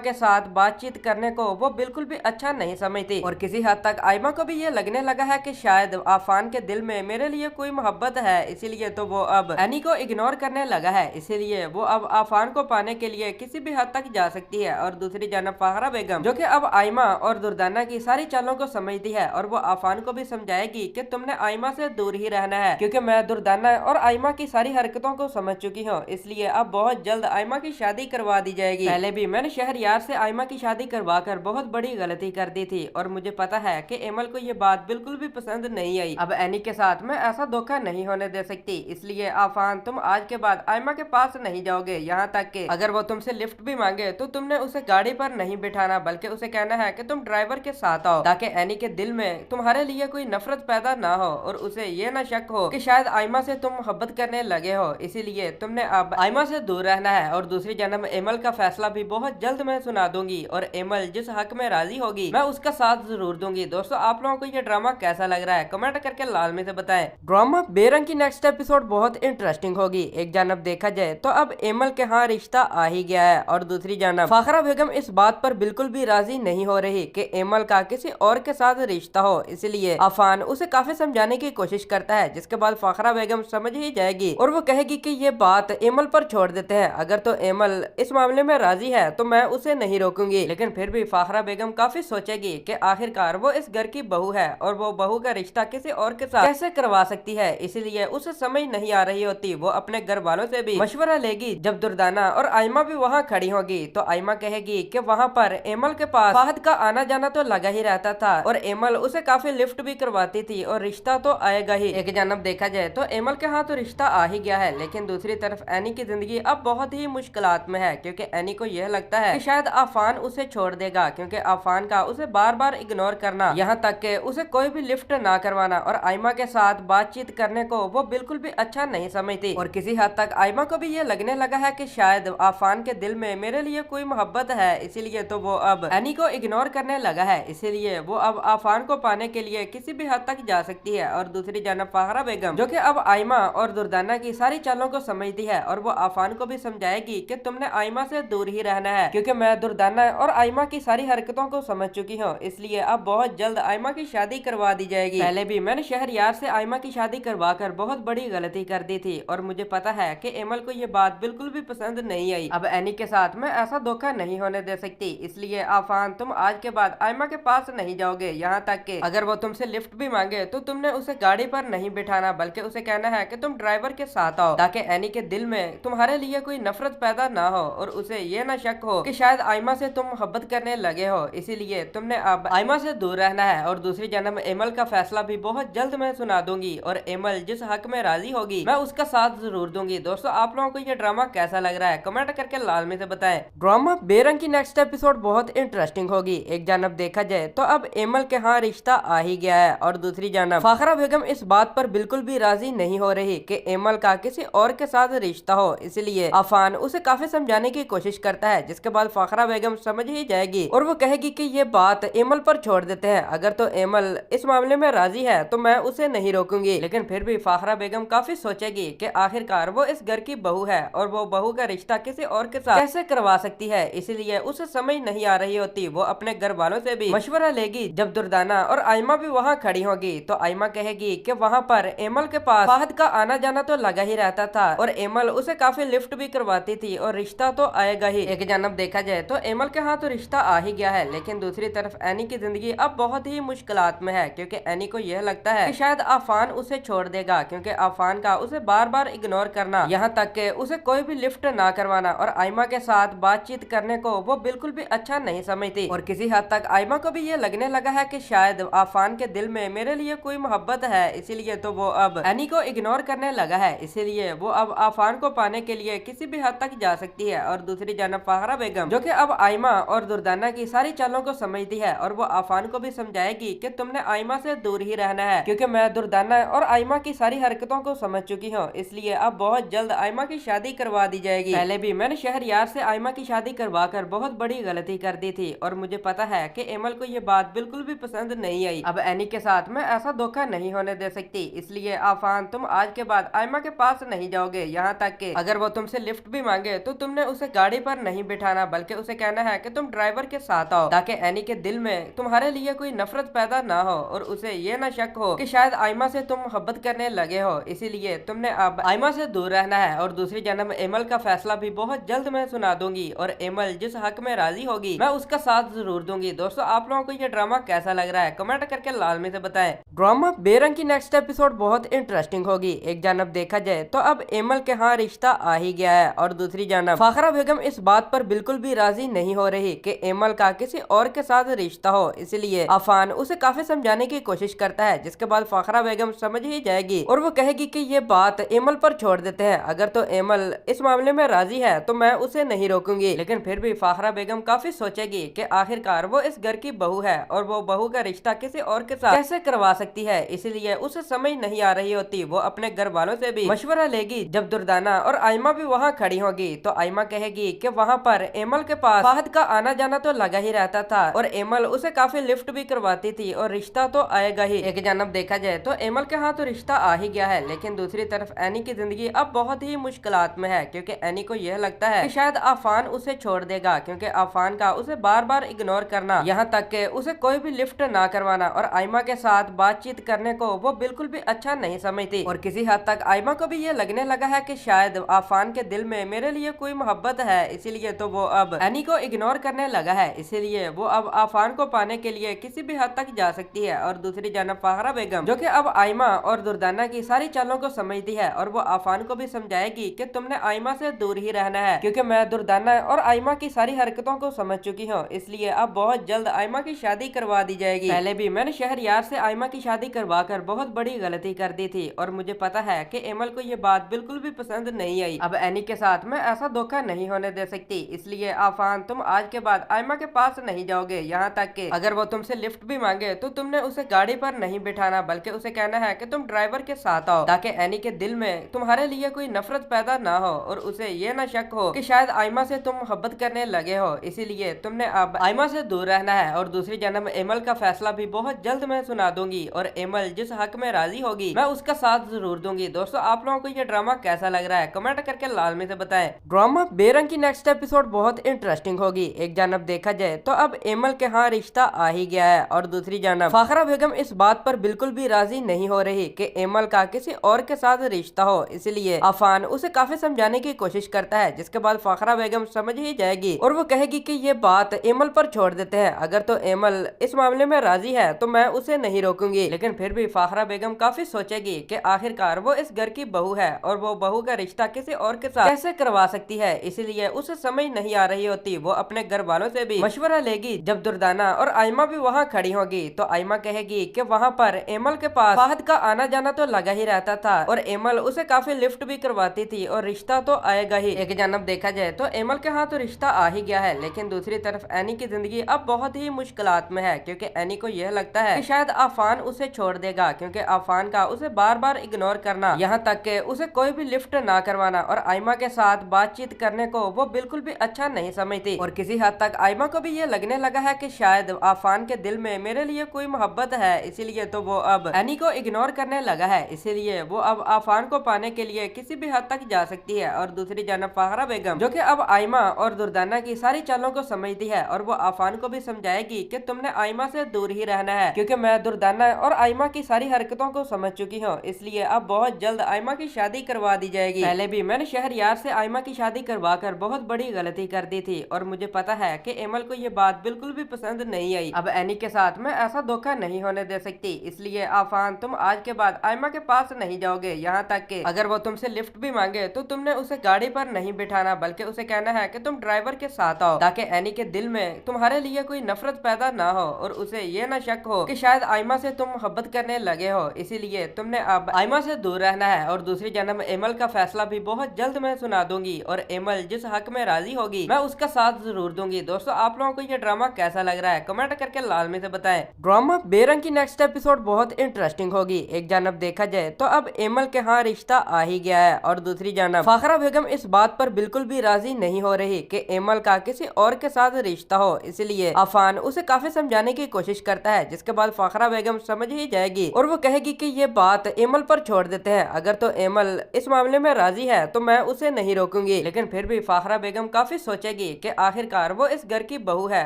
[SPEAKER 4] के साथ बातचीत करने को वो बिल्कुल भी अच्छा नहीं समझती। और किसी हद तक आयमा को भी ये लगने लगा है कि शायद आफान के दिल में मेरे लिए कोई मोहब्बत है, इसीलिए तो वो अब एनी को इग्नोर करने लगा है। इसीलिए वो अब आफान को पाने के लिए किसी भी हद तक जा सकती है। और दूसरी जानब फाखरा बेगम जो कि अब आयमा और दुर्दाना की सारी चालों को समझती है और वो आफान को भी समझाएगी कि तुमने आयमा से दूर ही रहना है, क्योंकि मैं दुर्दाना और आयमा की सारी हरकतों को समझ चुकी हूँ। इसलिए अब बहुत जल्द आयमा की शादी करवा दी जाएगी। पहले भी मैंने शहरयार से आयमा की शादी करवा कर बहुत बड़ी गलती कर दी थी और मुझे पता है कि एमल को ये बात बिल्कुल भी पसंद नहीं आई। अब एनी के साथ मैं ऐसा धोखा नहीं होने दे सकती। इसलिए आफान तुम आज के बाद आयमा के पास नहीं जाओगे, यहाँ तक कि अगर वो तुमसे लिफ्ट भी मांगे तो तुमने उसे गाड़ी पर नहीं बिठाना, बल्कि उसे कहना है कि तुम ड्राइवर के साथ आओ, ताकि एनी के दिल में तुम्हारे लिए कोई नफरत पैदा ना हो और उसे ये ना शक हो कि शायद आयमा से तुम मोहब्बत करने लगे हो। इसीलिए तुमने अब आयमा से दूर रहना है। और दूसरी जन्म एमल का फैसला भी बहुत जल्द मैं सुना दूंगी और एमल जिस हक में राजी होगी मैं उसका साथ जरूर दूंगी। दोस्तों, आप लोगों को ये ड्रामा कैसा लग रहा है कमेंट करके लाजमी से बताएं। ड्रामा बेरंग की नेक्स्ट एपिसोड बहुत इंटरेस्टिंग होगी। एक जानब देखा जाए तो अब एमल के यहाँ रिश्ता आ ही गया है और दूसरी जानब फाखरा बेगम इस बात पर बिल्कुल भी राजी नहीं हो रही कि एमल का किसी और के साथ रिश्ता हो। इसलिए आफान उसे काफी समझाने की कोशिश करता है, जिसके बाद फाखरा बेगम समझ ही जाएगी और वो कहेगी कि ये बात एमल पर छोड़ देते हैं। अगर तो एमल इस मामले में राजी है तो मैं उसे नहीं रोकूंगी। लेकिन फिर भी फाखरा बेगम काफी सोचेगी कि आखिरकार वो इस घर की बहू है और वो बहू का रिश्ता किसी और के साथ कैसे करवा सकती है। इसीलिए उसे समझ नहीं आ रही होती। वो अपने घर वालों से भी मशवरा लेगी। जब दुर्दाना और आयमा भी वहाँ खड़ी होगी तो आयमा कहेगी कि वहाँ पर एमल के पास फाहद का आना जाना तो लगा ही रहता था और एमल उसे काफी लिफ्ट भी करवाती थी और रिश्ता तो आएगा ही। एक जानब देखा जाए तो एमल के हाथ तो रिश्ता आ ही गया है, लेकिन दूसरी तरफ एनी की जिंदगी अब बहुत ही मुश्किलात में है, क्योंकि एनी को यह लगता है कि शायद आफान उसे छोड़ देगा, क्योंकि आफान का उसे बार बार इग्नोर करना, यहाँ तक कि उसे कोई भी लिफ्ट ना करवाना और आयमा के साथ बातचीत करने को वो बिल्कुल भी अच्छा नहीं समझती। और किसी हद तक आयमा को भी ये लगने लगा है कि शायद आफान के दिल में मेरे लिए कोई मोहब्बत है, इसीलिए तो वो अब एनी को इग्नोर करने लगा है। इसीलिए वो अब आफान को पाने के लिए किसी भी हद तक जा सकती है। और दूसरी जानब फाखरा बेगम जो कि अब आयमा और दुर्दाना की सारी चालों को समझती है और वो आफान को भी समझाएगी कि तुमने आयमा से दूर ही रहना है, क्योंकि मैं दुर्दाना और आयमा की सारी हरकतों को समझ चुकी हूँ। इसलिए अब बहुत जल्द आयमा की शादी करवा दी जाएगी। पहले भी मैंने शहरयार से आयमा की शादी करवा कर बहुत बड़ी गलती कर दी थी और मुझे पता है कि एमल को ये बात बिल्कुल भी पसंद नहीं आई। अब एनी के साथ मैं ऐसा धोखा नहीं होने दे सकती। इसलिए आफान तुम आज के बाद आयमा के पास नहीं जाओगे, यहाँ तक कि अगर वो तुमसे लिफ्ट भी मांगे तो तुमने उसे गाड़ी पर नहीं बिठाना, बल्कि उसे कहना है कि तुम ड्राइवर के साथ आओ, ताकि एनी के दिल में तुम्हारे लिए कोई नफरत पैदा ना हो और उसे ये ना शक शक हो कि शायद आयमा से तुम मोहब्बत करने लगे हो, इसीलिए तुमने अब आयमा से दूर रहना है। और दूसरी जानब एमल का फैसला भी बहुत जल्द मैं सुना दूंगी और एमल जिस हक में राजी होगी मैं उसका साथ जरूर दूंगी। दोस्तों, आप लोगों को ये ड्रामा कैसा लग रहा है कमेंट करके लाजमी से बताएं। ड्रामा बेरंग की नेक्स्ट एपिसोड बहुत इंटरेस्टिंग होगी। एक जानब देखा जाए तो अब एमल के यहाँ रिश्ता आ ही गया है और दूसरी जानब फाखरा बेगम इस बात पर बिल्कुल भी राजी नहीं हो रही कि एमल का किसी और के साथ रिश्ता हो, इसलिए अफान उसे काफी समझाने की कोशिश करता है, जिसके बाद फाखरा बेगम समझ ही जाएगी और वो कहेगी कि ये बात एमल पर छोड़ देते हैं। अगर तो एमल इस मामले में राजी है तो मैं उसे नहीं रोकूंगी। लेकिन फिर भी फाखरा बेगम काफी सोचेगी कि आखिरकार वो इस घर की बहू है और वो बहू का रिश्ता किसी और के साथ कैसे करवा सकती है, इसलिए उसे समझ नहीं आ रही होती। वो अपने घर वालों से भी मशवरा लेगी। जब दुर्दाना और आयमा भी वहाँ खड़ी होगी तो आयमा कहेगी कि वहाँ पर एमल के पास फाहद का आना जाना तो लगा ही रहता था और एमल उसे काफी लिफ्ट भी करवाती थी और रिश्ता तो आएगा ही। एक जानब देखा जाए तो एमल के यहाँ तो रिश्ता आ ही गया है, लेकिन दूसरी तरफ एनी की जिंदगी अब बहुत ही मुश्किलात में है, क्योंकि एनी को यह लगता है कि शायद आफान उसे छोड़ देगा, क्योंकि आफान का उसे बार बार इग्नोर करना, यहाँ तक कि उसे कोई भी लिफ्ट ना करवाना और आयमा के साथ बातचीत करने को वो बिल्कुल भी अच्छा नहीं समझती। और किसी हद तक आयमा को भी ये लगने लगा है कि शायद आफान के दिल में मेरे लिए कोई मोहब्बत है, इसीलिए तो वो अब एनी को इग्नोर करने लगा है। इसीलिए वो अब आफान को पाने के लिए किसी भी हद तक जा सकती है। और दूसरी जानब फाहरा बेगम जो कि अब आयमा और दुर्दाना की सारी चालों को समझती है और वो आफान को भी समझाएगी कि तुमने आयमा से दूर ही रहना है, क्योंकि मैं दुर्दाना और आयमा की सारी हरकतों को समझ चुकी हूँ, इसलिए अब बहुत जल्द आयमा की शादी करवा दी जाएगी। पहले भी मैंने शहरयार से आयमा की शादी करवा कर बहुत बड़ी गलती कर दी थी और मुझे पता है कि एमल को ये बात बिल्कुल भी पसंद नहीं आई। अब एनी के साथ मैं ऐसा धोखा नहीं होने दे सकती, इसलिए आफान तुम आज के बाद आयमा के पास नहीं जाओगे। यहाँ तक कि अगर वो तुमसे लिफ्ट भी मांगे तो तुमने उसे गाड़ी पर नहीं बिठाना, बल्कि उसे कहना है कि तुम ड्राइवर के साथ आओ, ताकि एनी के दिल में तुम्हारे लिए कोई नफरत पैदा ना हो और उसे ये ना शक हो कि शायद आयमा से तुम मोहब्बत करने लगे हो, इसीलिए तुमने अब आयमा से दूर रहना है। और दूसरी जानब एमल का फैसला भी बहुत जल्द मैं सुना दूंगी और एमल जिस हक में राजी होगी मैं उसका साथ जरूर दूंगी। दोस्तों, आप लोगों को ये ड्रामा कैसा लग रहा है कमेंट करके लाजमी से बताएं। ड्रामा बेरंग की नेक्स्ट एपिसोड बहुत इंटरेस्टिंग होगी। एक जानब देखा जाए तो अब एमल के यहाँ रिश्ता आ ही गया है और दूसरी जानब फाखरा बेगम इस बात पर बिल्कुल भी राजी नहीं हो रही कि एमल का किसी और के साथ रिश्ता हो, इसलिए अफान उसे काफी समझाने की कोशिश करता है, जिसके बाद फाखरा बेगम समझ ही जाएगी और वो कहेगी कि ये बात एमल पर छोड़ देते हैं। अगर तो एमल इस मामले में राजी है तो मैं उसे नहीं रोकूंगी। लेकिन फिर भी फाखरा बेगम काफी सोचेगी कि आखिरकार वो इस घर की बहू है और वो बहू का रिश्ता किसी और के साथ कैसे करवा सकती है, इसलिए उसे समझ नहीं आ रही होती। वो अपने घर वालों से भी मशवरा लेगी। जब दुर्दाना और आयमा भी वहाँ खड़ी होगी तो आयमा कहेगी कि वहाँ पर एमल के पास फाहद का आना जाना तो लगा ही रहता था और एमल उसे काफी लिफ्ट भी करवाती थी और रिश्ता तो आएगा ही। एक जानब देखा जाए तो एमल के हाथ तो रिश्ता आ ही गया है, लेकिन दूसरी तरफ एनी की जिंदगी अब बहुत ही मुश्किलात में है, क्योंकि एनी को यह लगता है कि शायद आफान उसे छोड़ देगा, क्योंकि आफान का उसे बार बार इग्नोर करना, यहाँ तक कि उसे कोई भी लिफ्ट ना करवाना और आयमा के साथ बातचीत करने को वो बिल्कुल भी अच्छा नहीं समझती। और किसी हद तक आयमा को भी ये लगने लगा है कि शायद आफान के दिल में मेरे लिए कोई मोहब्बत है, इसीलिए तो वो अब एनी को इग्नोर करने लगा है। इसीलिए वो अब आफान को पाने के लिए किसी भी हद तक जा सकती है। और दूसरी जानब फाहरा बेगम जो कि अब आयमा और दुर्दाना की सारी चालों को समझती है और वो आफान को भी समझाएगी कि तुमने आयमा से दूर ही रहना है, क्योंकि मैं दुर्दाना और आयमा की सारी हरकतों को समझ चुकी हूँ, इसलिए अब बहुत जल्द आयमा की शादी करवा दी जाएगी। पहले भी मैंने शहरयार से आयमा की शादी करवा कर बहुत बड़ी गलती कर दी थी और मुझे पता है कि एमल को ये बात बिल्कुल भी पसंद नहीं आई। अब एनी के साथ मैं ऐसा धोखा नहीं होने दे सकती, इसलिए आफान तुम आज के बाद आयमा के पास नहीं जाओगे। यहाँ तक कि अगर वो तुमसे लिफ्ट भी मांगे तो तुमने उसे गाड़ी पर नहीं बिठाना, बल्कि उसे कहना है कि तुम ड्राइवर के साथ आओ, ताकि एनी के दिल में तुम्हारे लिए कोई नफरत पैदा ना हो और उसे ये ना शक हो कि शायद आयमा से तुम मोहब्बत करने लगे हो, इसीलिए तुमने अब आयमा से दूर रहना है। और दूसरी जानब एमल का फैसला भी बहुत जल्द मैं सुना दूंगी और एमल जिस हक में राजी होगी मैं उसका साथ जरूर दूंगी। दोस्तों, आप लोगों को ये ड्रामा कैसा लग रहा है कमेंट करके लाजमी से बताएं। ड्रामा बेरंग की नेक्स्ट एपिसोड बहुत इंटरेस्टिंग होगी। एक जानब देखा जाए तो अब एमल के यहाँ रिश्ता आ ही गया है और दूसरी जानब फाखरा बेगम इस बात पर बिल्कुल भी राजी नहीं हो रही कि एमल का किसी और के साथ रिश्ता हो, इसलिए अफान उसे काफी समझाने की कोशिश करता है, जिसके बाद फाखरा बेगम समझ ही जाएगी और वो कहेगी कि ये बात एमल पर छोड़ देते हैं। अगर तो एमल इस मामले में राजी है तो मैं उसे नहीं रोकूंगी। लेकिन फिर भी फाखरा बेगम काफी सोचेगी कि आखिरकार वो इस घर की बहू है और वो बहू का रिश्ता किसी और के साथ कैसे करवा सकती है, इसलिए उसे समझ समझ नहीं आ रही होती वो अपने घर वालों से भी मशवरा लेगी। जब दुर्दाना और आयमा भी वहाँ खड़ी होगी तो आयमा कहेगी कि वहाँ पर एमल के पास फाहद का आना जाना तो लगा ही रहता था और एमल उसे काफी लिफ्ट भी करवाती थी और रिश्ता तो आएगा ही। एक जानब देखा जाए तो एमल के यहाँ तो रिश्ता आ ही गया है, लेकिन दूसरी तरफ एनी की जिंदगी अब बहुत ही मुश्किलात में है, क्योंकि एनी को यह लगता है कि शायद आफान उसे छोड़ देगा, क्योंकि आफान का उसे बार बार इग्नोर करना, यहाँ तक कि उसे कोई भी लिफ्ट ना करवाना और आयमा के साथ बातचीत करने को वो बिल्कुल भी अच्छा नहीं समझती। और किसी हद तक आयमा को भी ये लगने लगा है कि शायद आफान के दिल में मेरे लिए कोई मोहब्बत है, इसीलिए तो वो अब एनी को इग्नोर करने लगा है। इसीलिए वो अब आफान को पाने के लिए किसी भी हद तक जा सकती है। और दूसरी जानब फाहरा बेगम जो कि अब आयमा और दुर्दाना की सारी चालों को समझती है और वो आफान को भी समझाएगी कि तुमने आयमा से दूर ही रहना है, क्योंकि मैं दुर्दाना और आयमा की सारी हरकतों को समझ चुकी हूँ, इसलिए अब बहुत जल्द आयमा की शादी करवा दी जाएगी। पहले भी मैंने शहरयार से आयमा की शादी करवा कर बहुत बड़ी गलती कर दी थी और मुझे पता है कि एमल को ये बात बिल्कुल भी पसंद नहीं आई। अब एनी के साथ मैं ऐसा धोखा नहीं होने दे सकती, इसलिए आफान तुम आज के बाद आयमा के पास नहीं जाओगे, यहाँ तक कि अगर वो तुमसे लिफ्ट भी मांगे तो तुमने उसे गाड़ी पर नहीं बिठाना, बल्कि उसे कहना है कि तुम ड्राइवर के साथ आओ, ताकि एनी के दिल में तुम्हारे लिए कोई नफरत पैदा ना हो और उसे ये ना शक हो कि शायद आयमा से तुम मोहब्बत करने लगे हो, इसीलिए तुमने अब आयमा से दूर रहना है। और दूसरी जन्म एमल का फैसला भी बहुत जल्द मैं सुना दूंगी और एमल जिस हक में राजी होगी मैं उसका साथ जरूर दूंगी। दोस्तों, आप लोगों को ये ड्रामा कैसा लग रहा है कमेंट करके लाजमी से बताएं। ड्रामा बेरंग की नेक्स्ट एपिसोड बहुत इंटरेस्टिंग होगी। एक जानब देखा जाए तो अब एमल के यहाँ रिश्ता आ ही गया है और दूसरी जानब फाखरा बेगम इस बात पर बिल्कुल भी राजी नहीं हो रही कि एमल का किसी और के साथ रिश्ता हो, इसलिए आफान उसे काफी समझाने की कोशिश करता है, जिसके बाद फाखरा बेगम समझ ही जाएगी और वो कहेगी कि ये बात एमल पर छोड़ देते हैं, अगर तो एमल इस मामले में राजी है तो मैं उसे नहीं रोकूंगी। लेकिन फिर भी फाखरा बेगम काफी सोचेगी कि आखिरकार वो इस घर की बहू है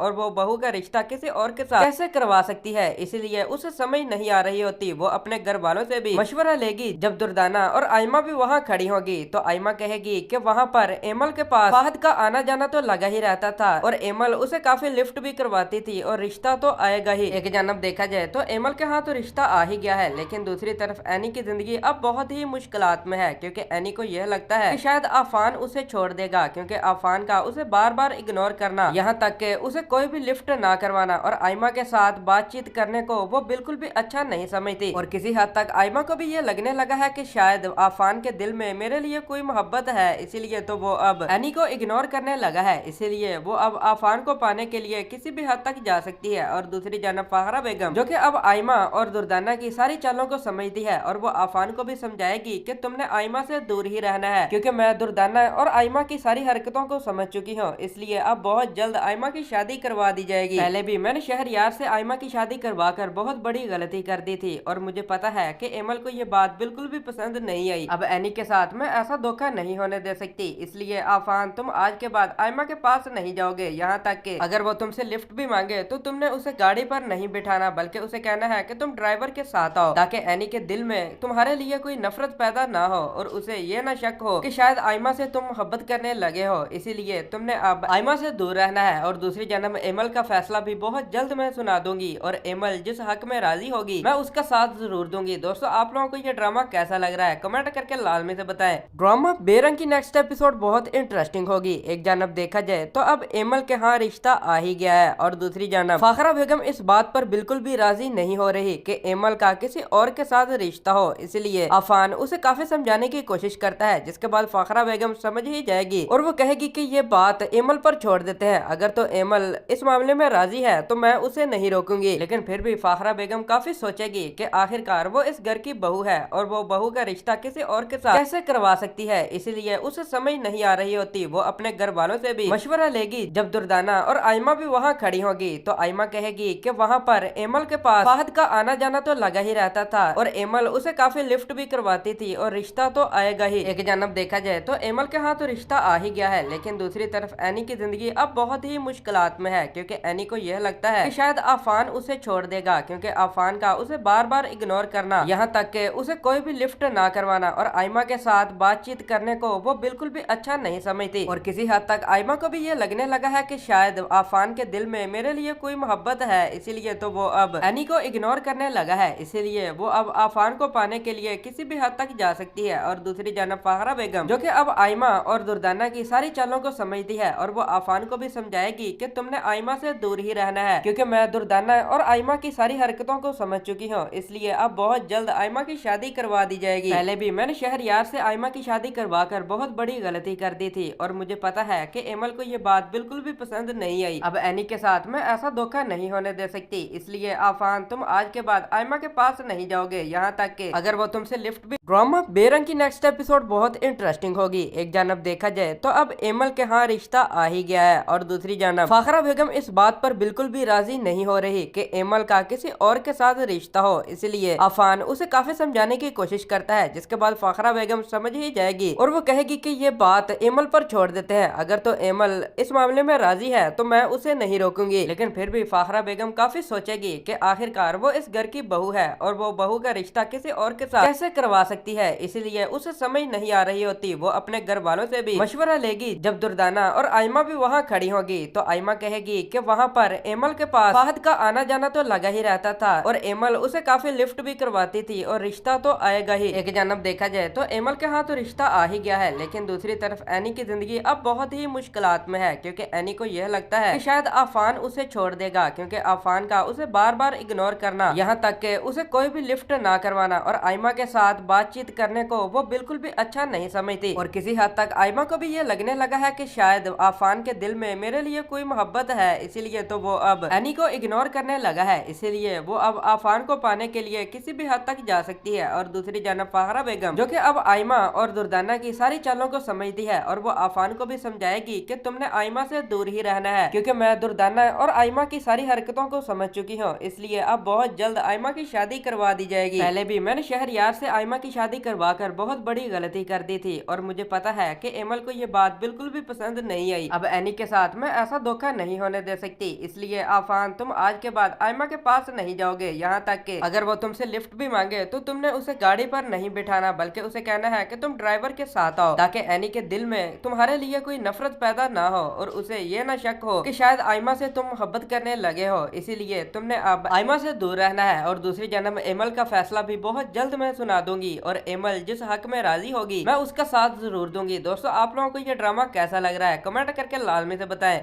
[SPEAKER 4] और वो बहू का रिश्ता किसी और के साथ कैसे करवा सकती है, इसलिए उसे समझ नहीं आ रही होती वो अपने घर वालों से भी मशवरा लेगी। जब दुर्दाना और आयमा भी वहाँ खड़ी होगी तो आयमा कहेगी कि वहाँ पर एमल के पास फाहद का आना जाना तो लगा ही रहता था और एमल उसे काफी लिफ्ट भी करवाती थी और रिश्ता तो आएगा ही। एक जानब देखा जाए तो एमल के यहाँ तो रिश्ता आ ही गया है, लेकिन दूसरी तरफ एनी की जिंदगी अब बहुत ही मुश्किलात में है, क्योंकि एनी को यह लगता है कि शायद आफान उसे छोड़ देगा, क्योंकि आफान का उसे बार बार इग्नोर करना, यहाँ तक कि उसे कोई भी लिफ्ट ना करवाना और आयमा के साथ बातचीत करने को वो बिल्कुल भी अच्छा नहीं समझती। और किसी हद तक आयमा को भी ये लगने लगा है कि शायद आफान के दिल में मेरे लिए कोई मोहब्बत है, इसीलिए तो वो अब एनी को इग्नोर करने लगा है, इसीलिए वो अब आफान को पाने के लिए किसी भी हद तक जा सकती है। और दूसरी जानब फाहरा बेगम जो कि अब आयमा और दुर्दाना की सारी चालों को समझती है और वो आफान को भी समझाएगी कि तुमने आयमा से दूर ही रहना है, क्योंकि मैं दुर्दाना और आयमा की सारी हरकतों को समझ चुकी हूँ, इसलिए अब बहुत जल्द आयमा की शादी करवा दी जाएगी। पहले भी मैंने शहरयार से आयमा की शादी करवा कर बहुत बड़ी गलती कर दी थी और मुझे पता है कि एमल को ये बात बिल्कुल भी पसंद नहीं आई। अब एनी के साथ मैं ऐसा धोखा नहीं होने दे सकती, इसलिए आफान तुम आज के बाद आयमा के पास नहीं जाओगे, यहाँ तक कि अगर वो तुमसे लिफ्ट भी मांगे तो तुमने उसे गाड़ी पर नहीं बिठाना, बल्कि उसे कहना है कि तुम ड्राइवर के साथ आओ, ताकि एनी के दिल में तुम्हारे लिए कोई नफरत पैदा ना हो और उसे ये ना शक हो कि शायद आयमा से तुम मोहब्बत करने लगे हो, इसीलिए तुमने अब आयमा से दूर रहना है। और दूसरी जन्म एमल का फैसला भी बहुत जल्द मैं सुना दूंगी और एमल जिस हक में राजी होगी मैं उसका साथ जरूर दूंगी। दोस्तों, आप लोगों को ये ड्रामा कैसा लग रहा है कमेंट करके लाजमी से बताएं। ड्रामा बेरंग की नेक्स्ट एपिसोड बहुत इंटरेस्टिंग होगी। एक जानब देखा जाए तो अब एमल के यहाँ रिश्ता आ ही गया है और दूसरी जानब फाखरा बेगम इस बात पर बिल्कुल भी राजी नहीं हो रही कि एमल का किसी और के साथ रिश्ता हो, इसलिए आफान उसे काफी समझाने की कोशिश करता है, जिसके बाद फाखरा बेगम समझ ही जाएगी और वो कहेगी कि ये बात एमल पर छोड़ देते हैं, अगर तो एमल इस मामले में राजी है तो मैं उसे नहीं रोकूंगी। लेकिन फिर भी फाखरा बेगम काफी सोचेगी कि आखिरकार वो इस घर की बहू है और वो बहू का रिश्ता किसी और के साथ कैसे करवा सकती है, इसलिए उसे समझ नहीं आ रही होती वो अपने घर वालों से भी मशवरा लेगी। जब दुर्दाना और आयमा भी वहाँ खड़ी होगी तो आयमा कहेगी कि वहाँ पर एमल के पास फाहद का आना जाना तो लगा ही रहता था और एमल उसे काफी लिफ्ट भी करवाती थी और रिश्ता तो आएगा ही। एक जानब देखा जाए तो एमल के यहाँ तो रिश्ता आ ही गया है, लेकिन दूसरी तरफ एनी की जिंदगी अब बहुत ही मुश्किलात में है, क्योंकि एनी को यह लगता है कि शायद आफान उसे छोड़ देगा, क्योंकि आफान का उसे बार बार इग्नोर करना, यहाँ तक कि उसे कोई भी लिफ्ट ना करवाना और आयमा के साथ बातचीत करने को वो बिल्कुल भी अच्छा नहीं समझती। और किसी हद तक आयमा को भी ये लगने लगा है कि शायद आफान के दिल में मेरे लिए कोई मोहब्बत है, इसीलिए तो वो अब एनी को इग्नोर करने लगा है, इसीलिए वो अब आफान को पाने के लिए किसी भी हद तक जा सकती है। और दूसरी जानब फाहरा बेगम जो कि अब आयमा और दुर्दाना की सारी चालों चालों को समझती है और वो आफान को भी समझाएगी कि तुमने आयमा से दूर ही रहना है, क्योंकि मैं दुर्दाना और आयमा की सारी हरकतों को समझ चुकी हूँ, इसलिए अब बहुत जल्द आयमा की शादी करवा दी जाएगी। पहले भी मैंने शहरयार से आयमा की शादी करवा कर बहुत बड़ी गलती कर दी थी और मुझे पता है कि एमल को ये बात बिल्कुल भी पसंद नहीं आई। अब एनी के साथ मैं ऐसा धोखा नहीं होने दे सकती, इसलिए आफान तुम आज के बाद आयमा के पास नहीं जाओगे, यहाँ तक कि अगर वो तुमसे लिफ्ट भी। ड्रामा बेरंग की नेक्स्ट एपिसोड बहुत इंटरेस्टिंग होगी। एक जानब देखा जाए तो अब एमल के यहाँ रिश्ता आ ही गया है और दूसरी जानब फाखरा बेगम इस बात पर बिल्कुल भी राजी नहीं हो रही कि एमल का किसी और के साथ रिश्ता हो, इसलिए आफान उसे काफी समझाने की कोशिश करता है, जिसके बाद फाखरा बेगम समझ ही जाएगी और वो कहेगी कि ये बात एमल पर छोड़ देते हैं, अगर तो एमल इस मामले में राजी है तो मैं उसे नहीं रोकूंगी। लेकिन फिर भी फाखरा बेगम काफी सोचेगी कि आखिरकार वो इस घर की बहू है और वो बहू का रिश्ता किसी और के साथ कैसे करवा सकती है, इसलिए उसे समझ नहीं आ रही होती। वो अपने घर वालों से भी मशवरा लेगी। जब दुर्दाना और आयमा भी वहाँ खड़ी होगी तो आयमा कहेगी कि वहाँ पर एमल के पास फाहद का आना जाना तो लगा ही रहता था और एमल उसे काफी लिफ्ट भी करवाती थी और रिश्ता तो आएगा ही। एक जानब देखा जाए तो एमल के हाथ तो रिश्ता आ ही गया है, लेकिन दूसरी तरफ एनी की जिंदगी अब बहुत ही मुश्किलात में है, क्योंकि एनी को यह लगता है कि शायद आफान उसे छोड़ देगा, क्योंकि आफान का उसे बार बार इग्नोर करना, यहाँ तक कि उसे कोई भी लिफ्ट ना करवाना और आयमा के साथ बातचीत करने को वो बिल्कुल भी अच्छा नहीं समझती। और किसी हद तक आयमा को भी ये लगने लगा है कि शायद आफान के दिल में मेरे लिए कोई मोहब्बत है, इसीलिए तो वो अब एनी को इग्नोर करने लगा है, इसीलिए वो अब आफान को पाने के लिए किसी भी हद तक जा सकती है। और दूसरी जानब फाहरा बेगम जो कि अब आयमा और दुर्दाना की सारी चालों को समझती है और वो आफान को भी समझाएगी कि तुमने आयमा से दूर ही रहना है, क्योंकि मैं दुर्दाना और आयमा की सारी हरकतों को समझ चुकी हूँ, इसलिए अब बहुत जल्द आयमा की शादी करवा दी जाएगी। पहले भी मैंने शहरयार से आयमा की शादी करवा कर बहुत बड़ी गलती कर दी थी और मुझे पता है कि एमल को ये बात बिल्कुल भी पसंद नहीं आई। अब एनी के साथ मैं ऐसा धोखा नहीं होने दे सकती, इसलिए आफान तुम आज के बाद आयमा के पास नहीं जाओगे, यहाँ तक कि अगर वो तुमसे लिफ्ट भी मांगे तो तुमने उसे गाड़ी पर नहीं बिठाना, बल्कि उसे कहना है कि तुम ड्राइवर के साथ आओ, ताकि एनी के दिल में तुम्हारे लिए कोई नफरत पैदा ना हो और उसे ये ना शक हो कि शायद आयमा से तुम मोहब्बत करने लगे हो, इसीलिए तुमने अब आयमा से दूर रहना है। और दूसरी जानब एमल का फैसला भी बहुत जल्द मैं सुना दूंगी और एमल जिस हक में राजी होगी मैं उसका साथ जरूर दूंगी। दोस्तों, आप लोगों को ये ड्रामा कैसा लग रहा है कमेंट करके लाजमी से बताएं।